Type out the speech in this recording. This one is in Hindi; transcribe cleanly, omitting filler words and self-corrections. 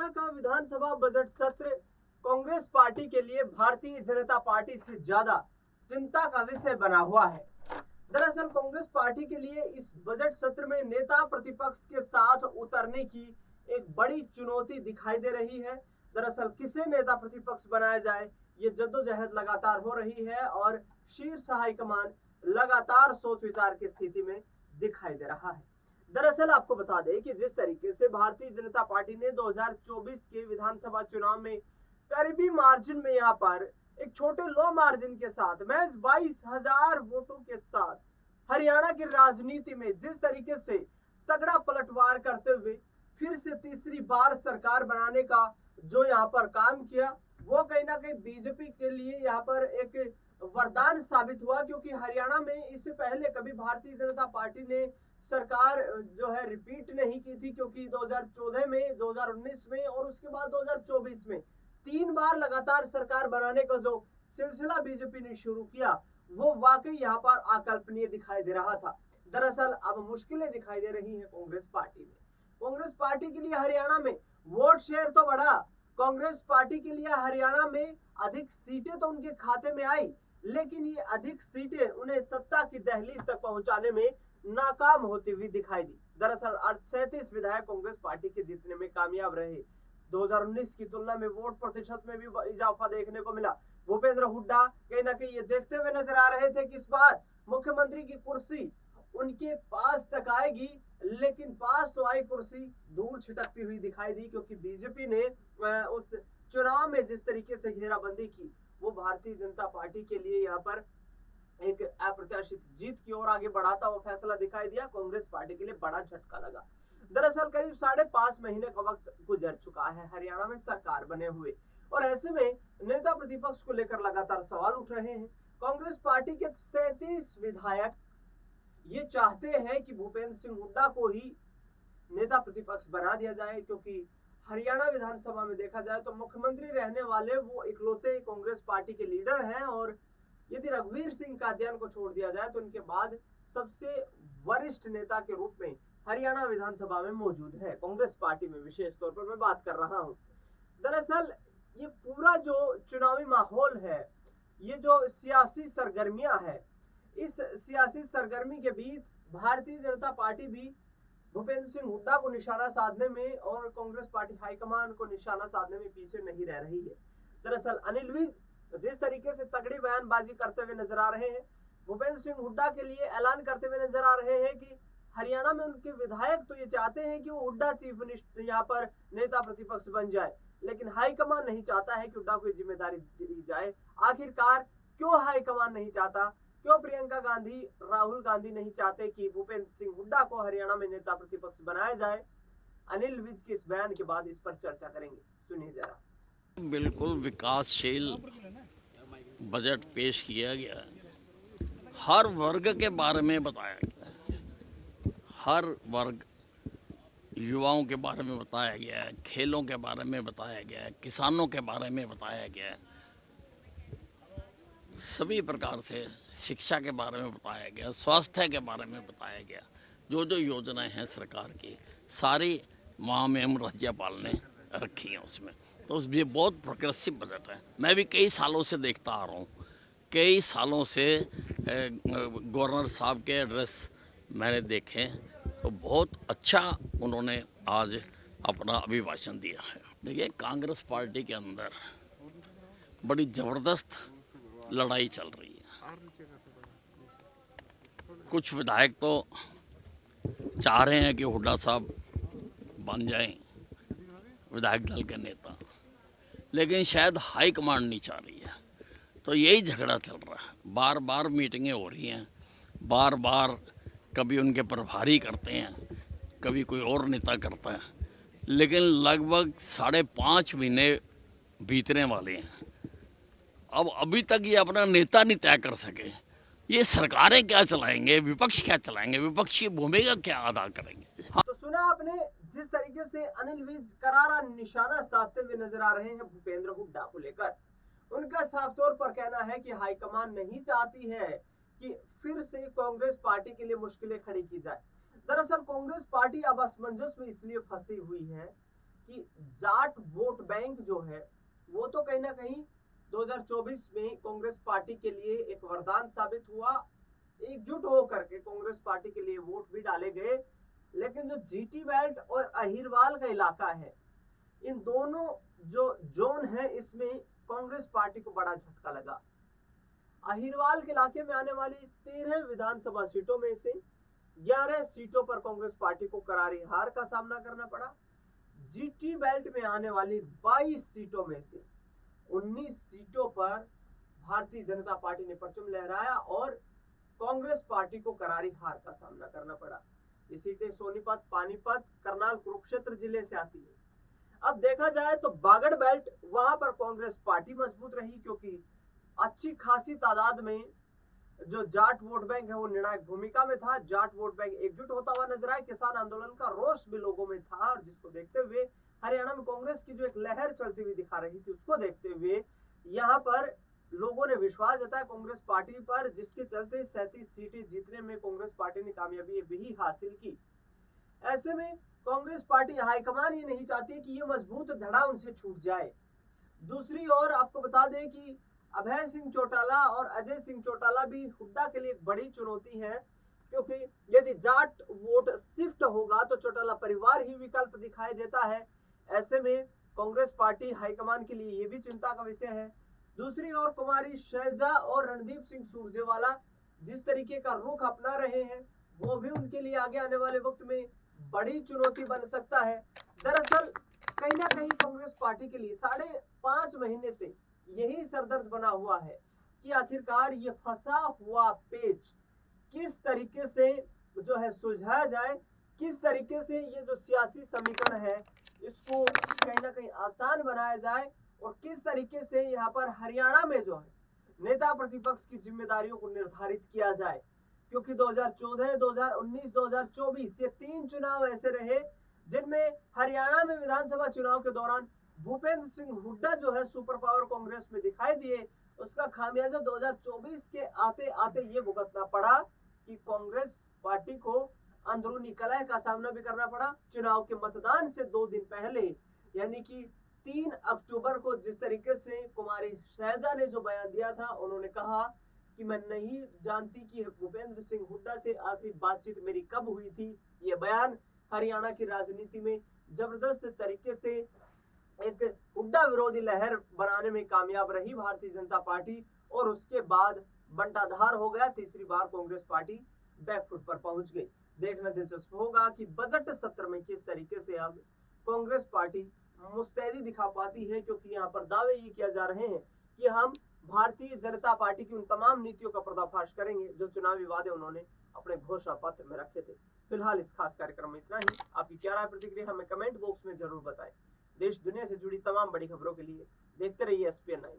हरियाणा का विधानसभा बजट सत्र कांग्रेस पार्टी के लिए भारतीय जनता पार्टी से ज्यादा चिंता का विषय बना हुआ है। दरअसल कांग्रेस पार्टी के लिए इस बजट सत्र में नेता प्रतिपक्ष के साथ उतरने की एक बड़ी चुनौती दिखाई दे रही है। दरअसल किसे नेता प्रतिपक्ष बनाया जाए, ये जद्दोजहद लगातार हो रही है और शीर्ष हाईकमान लगातार सोच विचार की स्थिति में दिखाई दे रहा है। दरअसल आपको बता दें कि जिस तरीके से भारतीय जनता पार्टी ने 2024 के विधानसभा चुनाव में करीबी मार्जिन में यहाँ पर एक छोटे लो मार्जिन के साथ महज 22,000 वोटों के साथ हरियाणा की राजनीति में जिस तरीके से तगड़ा पलटवार करते हुए फिर से तीसरी बार सरकार बनाने का जो यहाँ पर काम किया, वो कहीं ना कहीं बीजेपी के लिए यहाँ पर एक वरदान साबित हुआ, क्योंकि हरियाणा में इससे पहले कभी भारतीय जनता पार्टी ने सरकार जो है रिपीट नहीं की थी, क्योंकि 2014 में, 2019 में और उसके बाद 2024 में 3 बार लगातार सरकार बनाने का जो सिलसिला बीजेपी ने शुरू किया वो वाकई यहाँ पर अकल्पनीय दिखाई दे रहा था। दरअसल अब मुश्किलें दिखाई दे रही हैं कांग्रेस पार्टी में। कांग्रेस पार्टी के लिए हरियाणा में वोट शेयर तो बढ़ा, कांग्रेस पार्टी के लिए हरियाणा में अधिक सीटें तो उनके खाते में आई, लेकिन ये अधिक सीटें उन्हें सत्ता की दहलीज तक पहुंचाने में नाकाम होती हुई दिखाई दी। दरअसल 37 विधायक कांग्रेस पार्टी के जीतने में कामयाब रहे। 2019 की तुलना में वोट प्रतिशत में भी इजाफा देखने को मिला। भूपेंद्र हुड्डा कहीं ना कहीं ये देखते हुए नजर आ रहे थे कि इस बार मुख्यमंत्री की कुर्सी उनके पास तक आएगी, लेकिन पास तो आई, कुर्सी दूर छिटकती हुई दिखाई दी, क्योंकि बीजेपी ने उस चुनाव में जिस तरीके से घेराबंदी की वो भारतीय जनता पार्टी के लिए यहाँ पर एक अप्रत्याशित जीत की ओर आगे बढ़ाता हुआ फैसला दिखाई दिया। कांग्रेस पार्टी के लिए बड़ा झटका लगा। दरअसल करीब 5.5 महीने का वक्त गुजर चुका है हरियाणा में सरकार बने हुए, और ऐसे में नेता प्रतिपक्ष को लेकर लगातार सवाल उठ रहे हैं। कांग्रेस पार्टी के 37 विधायक ये चाहते हैं कि भूपेंद्र सिंह हुड्डा को ही नेता प्रतिपक्ष बना दिया जाए, क्योंकि हरियाणा विधानसभा में देखा जाए तो मुख्यमंत्री रहने वाले वो इकलौते कांग्रेस पार्टी के लीडर हैं, और यदि रघुवीर सिंह कादियान को छोड़ दिया जाए तो उनके बाद सबसे वरिष्ठ नेता के रूप में हरियाणा विधानसभा में मौजूद है कांग्रेस पार्टी में, विशेष तौर पर मैं बात कर रहा हूं। दरअसल ये पूरा जो चुनावी माहौल है, ये जो सियासी सरगर्मियां है, इस सियासी सरगर्मी के बीच भारतीय जनता पार्टी भी भूपेंद्र सिंह हुड्डा को निशाना साधने में और कांग्रेस पार्टी हाईकमान को निशाना साधने में पीछे नहीं रह रही है। दरअसल अनिल विज जिस तरीके से तगड़ी बयानबाजी करते हुए नजर आ रहे हैं, भूपेंद्र सिंह हुड्डा के लिए ऐलान करते हुए नजर आ रहे हैं कि हरियाणा में उनके विधायक तो ये चाहते हैं कि वो हुड्डा चीफ मिनिस्टर यहाँ पर नेता प्रतिपक्ष बन जाए, लेकिन हाईकमान नहीं चाहता है कि हुड्डा को जिम्मेदारी दी जाए। आखिरकार क्यों हाईकमान नहीं चाहता, क्यों प्रियंका गांधी, राहुल गांधी नहीं चाहते कि भूपेंद्र सिंह हुड्डा को हरियाणा में नेता प्रतिपक्ष बनाया जाए? अनिल विज के इस बयान के बाद इस पर चर्चा करेंगे, सुनिए जरा। बिल्कुल विकासशील बजट पेश किया गया, हर वर्ग के बारे में बताया गया, हर वर्ग, युवाओं के बारे में बताया गया है, खेलों के बारे में बताया गया है, किसानों के बारे में बताया गया है, सभी प्रकार से शिक्षा के बारे में बताया गया, स्वास्थ्य के बारे में बताया गया। जो जो योजनाएं हैं सरकार की सारी महामहिम राज्यपाल ने रखी हैं उसमें, तो ये बहुत प्रोग्रेसिव बजट है। मैं भी कई सालों से देखता आ रहा हूँ, कई सालों से गवर्नर साहब के एड्रेस मैंने देखे, तो बहुत अच्छा उन्होंने आज अपना अभिभाषण दिया है। देखिए, कांग्रेस पार्टी के अंदर बड़ी ज़बरदस्त लड़ाई चल रही है। कुछ विधायक तो चाह रहे हैं कि हुड्डा साहब बन जाएं विधायक दल के नेता, लेकिन शायद हाई कमांड नहीं चाह रही है, तो यही झगड़ा चल रहा है। बार बार मीटिंगें हो रही हैं, बार बार कभी उनके प्रभारी करते हैं, कभी कोई और नेता करता है, लेकिन लगभग 5.5 महीने बीतने वाले हैं, अब अभी तक ये अपना नेता नहीं तय कर सके। ये सरकारें क्या चलाएंगे, विपक्ष क्या चलाएंगे, विपक्ष की भूमिका क्या अदा करेंगे? तो सुना आपने जिस तरीके से अनिल विज करारा निशाना साधते हुए नजर आ रहे हैं भूपेंद्र हुड्डा को लेकर। उनका साफ तौर पर कहना है कि हाईकमान नहीं चाहती है कि फिर से कांग्रेस पार्टी के लिए मुश्किलें खड़ी की जाए। दरअसल कांग्रेस पार्टी अब असमंजस में इसलिए फंसी हुई है कि जाट वोट बैंक जो है वो तो कहीं ना कहीं 2024 में कांग्रेस पार्टी के लिए एक वरदान साबित हुआ। एकजुट होकर के कांग्रेस पार्टी के लिए वोट भी डाले गए, लेकिन जो जीटी बेल्ट और अहिरवाल का इलाका है, इन दोनों जो जोन है इसमें कांग्रेस पार्टी को बड़ा झटका लगा। अहिरवाल के इलाके में आने वाली 13 विधानसभा सीटों में से 11 सीटों पर कांग्रेस पार्टी को करारी हार का सामना करना पड़ा। जीटी बेल्ट में आने वाली 22 सीटों में से 19 सीटों पर भारतीय जनता पार्टी ने परचम लहराया और कांग्रेस पार्टी को करारी हार का सामना करना पड़ा। ये सीटें सोनीपत, पानीपत, करनाल, कुरुक्षेत्र जिले से आती है। अब देखा जाए तो बागड़ बेल्ट, वहां पर कांग्रेस पार्टी मजबूत रही क्योंकि अच्छी खासी तादाद में जो जाट वोट बैंक है वो निर्णायक भूमिका में था। जाट वोट बैंक एकजुट होता हुआ नजर आया। किसान आंदोलन का रोष भी लोगों में था और जिसको देखते हुए हरियाणा में कांग्रेस की जो एक लहर चलती हुई दिखा रही थी, उसको देखते हुए यहाँ पर लोगों ने विश्वास जताया कांग्रेस पार्टी पर, जिसके चलते 37 सीटें जीतने में कांग्रेस पार्टी ने कामयाबी भी हासिल की। ऐसे में कांग्रेस पार्टी हाईकमान ये नहीं चाहती कि ये मजबूत धड़ा उनसे छूट जाए। दूसरी ओर आपको बता दें कि अभय सिंह चौटाला और अजय सिंह चौटाला भी हुड्डा के लिए एक बड़ी चुनौती है, क्योंकि यदि जाट वोट शिफ्ट होगा तो चौटाला परिवार ही विकल्प दिखाई देता है। ऐसे में कांग्रेस पार्टी हाईकमान के लिए ये भी चिंता का विषय है। दूसरी ओर कुमारी शैलजा और रणदीप सिंह सुरजेवाला जिस तरीके का रुख अपना रहे हैं वो भी उनके लिए आगे आने वाले वक्त में बड़ी चुनौती बन सकता है। दरअसल कहीं ना कहीं कांग्रेस पार्टी के लिए 5.5 महीने से यही सरदर्द बना हुआ है कि आखिरकार ये फंसा हुआ पेच किस तरीके से जो है सुलझाया जाए, किस तरीके से ये जो सियासी समीकरण है इसको कहीं ना कहीं आसान बनाया जाए और किस तरीके से यहाँ पर हरियाणा में जो है नेता प्रतिपक्ष की जिम्मेदारियों को निर्धारित किया जाए। क्योंकि 2014, 2019, 2024 ये 3 चुनाव ऐसे रहे जिनमें हरियाणा में विधानसभा चुनाव के दौरान भूपेंद्र सिंह हुड्डा जो है सुपर पावर कांग्रेस में दिखाई दिए। उसका खामियाजा 2024 के आते आते ये भुगतना पड़ा कि कांग्रेस पार्टी को अंदरूनी कलह का सामना भी करना पड़ा। चुनाव के मतदान से 2 दिन पहले यानी कि 3 अक्टूबर को जिस तरीके से कुमारी शैलजा ने जो बयान दिया था, उन्होंने कहा कि मैं नहीं जानती कि भूपेंद्र सिंह हुड्डा से आखिरी बातचीत मेरी कब हुई थी। ये बयान हरियाणा की राजनीति में जबरदस्त तरीके से एक हुड्डा विरोधी लहर बनाने में कामयाब रही भारतीय जनता पार्टी और उसके बाद बंटाधार हो गया। तीसरी बार कांग्रेस पार्टी बैकफुट पर पहुंच गई। देखना दिलचस्प होगा कि बजट सत्र में किस तरीके से अब कांग्रेस पार्टी मुस्तैदी दिखा पाती है, क्योंकि यहाँ पर दावे ये किया जा रहे हैं कि हम भारतीय जनता पार्टी की उन तमाम नीतियों का पर्दाफाश करेंगे जो चुनावी वादे उन्होंने अपने घोषणा पत्र में रखे थे। फिलहाल इस खास कार्यक्रम में इतना ही। आपकी क्या राय प्रतिक्रिया हमें कमेंट बॉक्स में जरूर बताएं। देश दुनिया से जुड़ी तमाम बड़ी खबरों के लिए देखते रहिए SPN9।